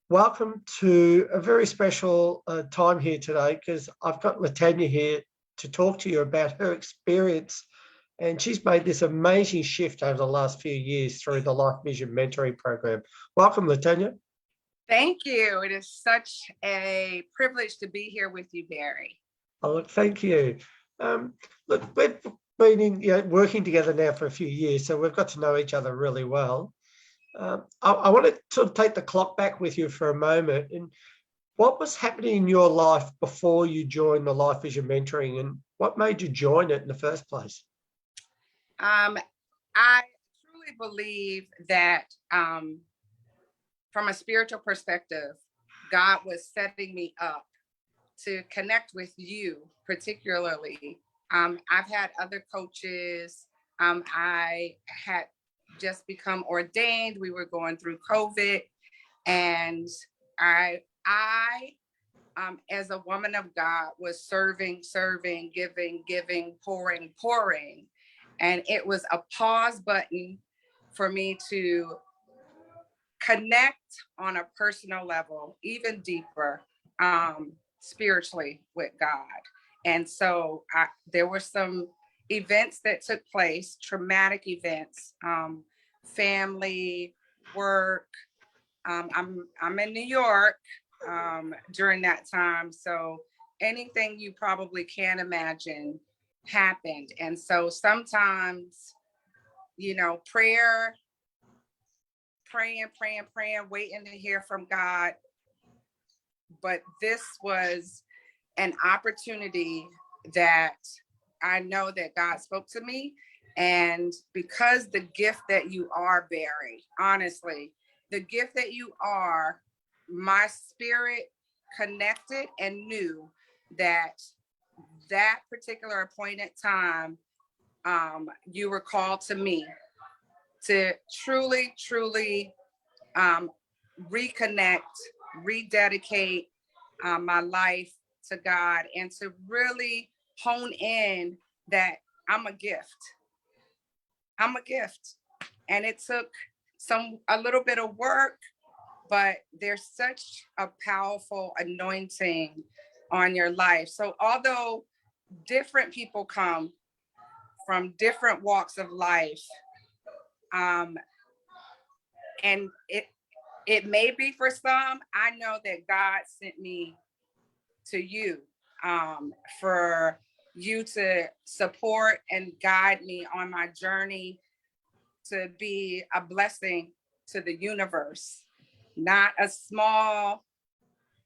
welcome to a very special time here today because I've got Tanya here to talk to you about her experience. And she's made this amazing shift over the last few years through the Life Vision Mentoring Program. Welcome, Tanya. Thank you. It is such a privilege to be here with you, Barry. Oh, look, thank you. Look, we've been working together now for a few years, so we've got to know each other really well. I want to sort of take the clock back with you for a moment. And what was happening in your life before you joined the Life Vision Mentoring, and what made you join it in the first place? I truly believe that from a spiritual perspective, God was setting me up to connect with you particularly. I've had other coaches. I had just become ordained. We were going through COVID, and I as a woman of God was serving, giving, pouring. And it was a pause button for me to connect on a personal level, even deeper, spiritually with God. And so there were some events that took place, traumatic events, family, work. I'm in New York during that time. So anything you probably can imagine happened. And so sometimes, praying, waiting to hear from God. But this was an opportunity that I know that God spoke to me. And because the gift that you are, Barry, honestly, the gift that you are, my spirit connected and knew that particular appointed time, you were called to me to truly reconnect, rededicate my life to God, and to really hone in that I'm a gift. And it took a little bit of work, but there's such a powerful anointing on your life. So although different people come from different walks of life, and it may be for some, I know that God sent me to you for you to support and guide me on my journey to be a blessing to the universe, not a small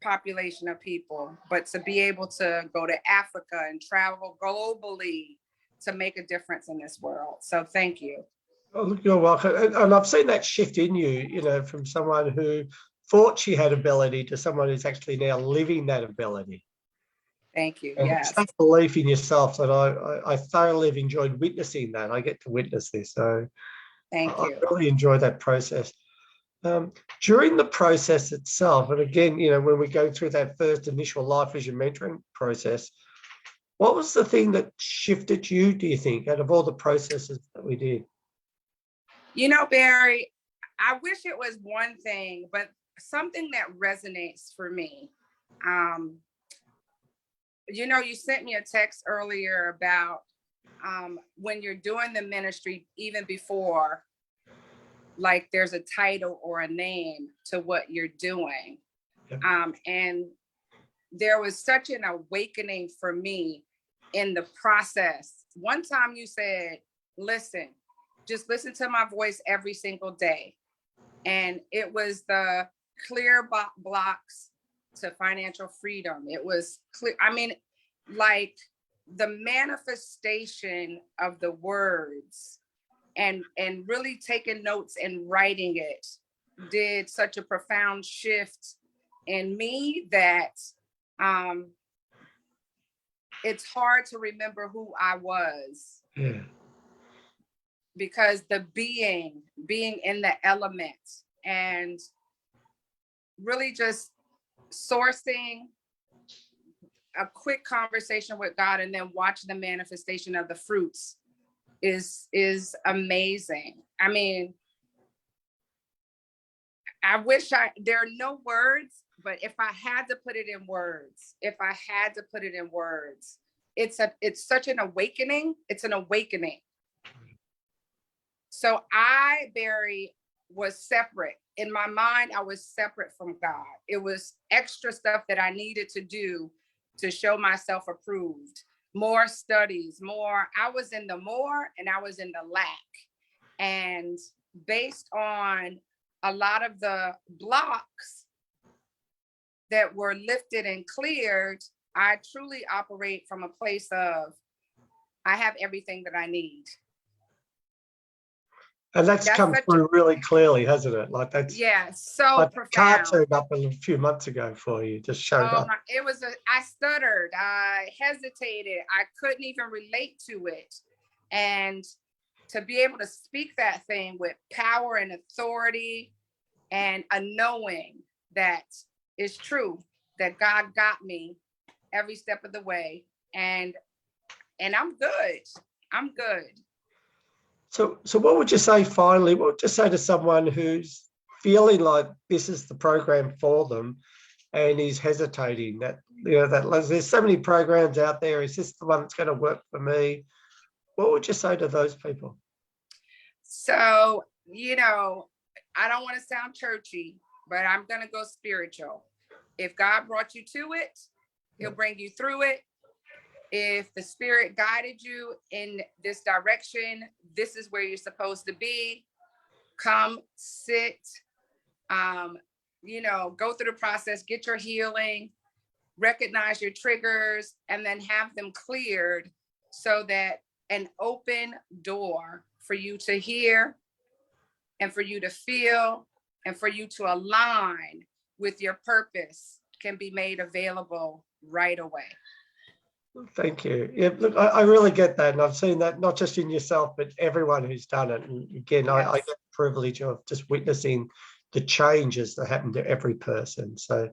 population of people, but to be able to go to Africa and travel globally to make a difference in this world. So thank you. Oh, look, you're welcome. And I've seen that shift in you, from someone who thought she had ability to someone who's actually now living that ability. Thank you. And yes. It's that belief in yourself that I thoroughly have enjoyed witnessing that. I get to witness this. So thank you. I really enjoy that process. During the process itself, and again, when we go through that first initial Life Vision Mentoring process, what was the thing that shifted you, do you think, out of all the processes that we did? Barry, I wish it was one thing, but something that resonates for me. You sent me a text earlier about when you're doing the ministry, even before, like there's a title or a name to what you're doing. Yep. And there was such an awakening for me in the process. One time you said, just listen to my voice every single day. And it was the clear blocks to financial freedom. It was clear. I mean, like the manifestation of the words and really taking notes and writing it did such a profound shift in me that it's hard to remember who I was. Yeah. Because the being in the element and really just sourcing a quick conversation with God and then watching the manifestation of the fruits is amazing. I mean, I wish there are no words, but if I had to put it in words, it's such an awakening. It's an awakening. So Barry, was separate. In my mind, I was separate from God. It was extra stuff that I needed to do to show myself approved. More studies, I was in the more and I was in the lack. And based on a lot of the blocks that were lifted and cleared, I truly operate from a place of, I have everything that I need. And that's come through really clearly, hasn't it? Like that's, yeah, so like profound. car turned up a few months ago for you, just showed up. It was I stuttered, I hesitated, I couldn't even relate to it. And to be able to speak that thing with power and authority and a knowing that it's true, that God got me every step of the way. And I'm good. I'm good. So what would you say finally? What would you say to someone who's feeling like this is the program for them and is hesitating, that, you know, that there's so many programs out there, is this the one that's going to work for me? What would you say to those people? So, you know, I don't want to sound churchy, but I'm going to go spiritual. If God brought you to it, he'll bring you through it. If the Spirit guided you in this direction, this is where you're supposed to be. Come, sit, you know, go through the process, get your healing, recognize your triggers, and then have them cleared so that an open door for you to hear and for you to feel and for you to align with your purpose can be made available right away. Thank you. Yeah, look, I really get that. And I've seen that not just in yourself, but everyone who's done it. And again, yes. I get the privilege of just witnessing the changes that happen to every person. So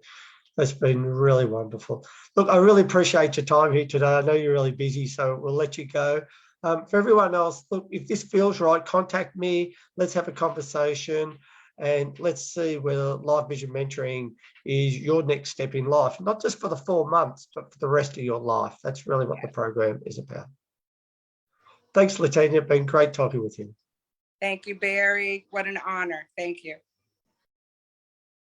that's been really wonderful. Look, I really appreciate your time here today. I know you're really busy, so we'll let you go. For everyone else, look, if this feels right, contact me. Let's have a conversation. And let's see whether Live Vision Mentoring is your next step in life, not just for the 4 months, but for the rest of your life. That's really what the program is about. Thanks, Latanya. It's been great talking with you. Thank you, Barry. What an honor. Thank you.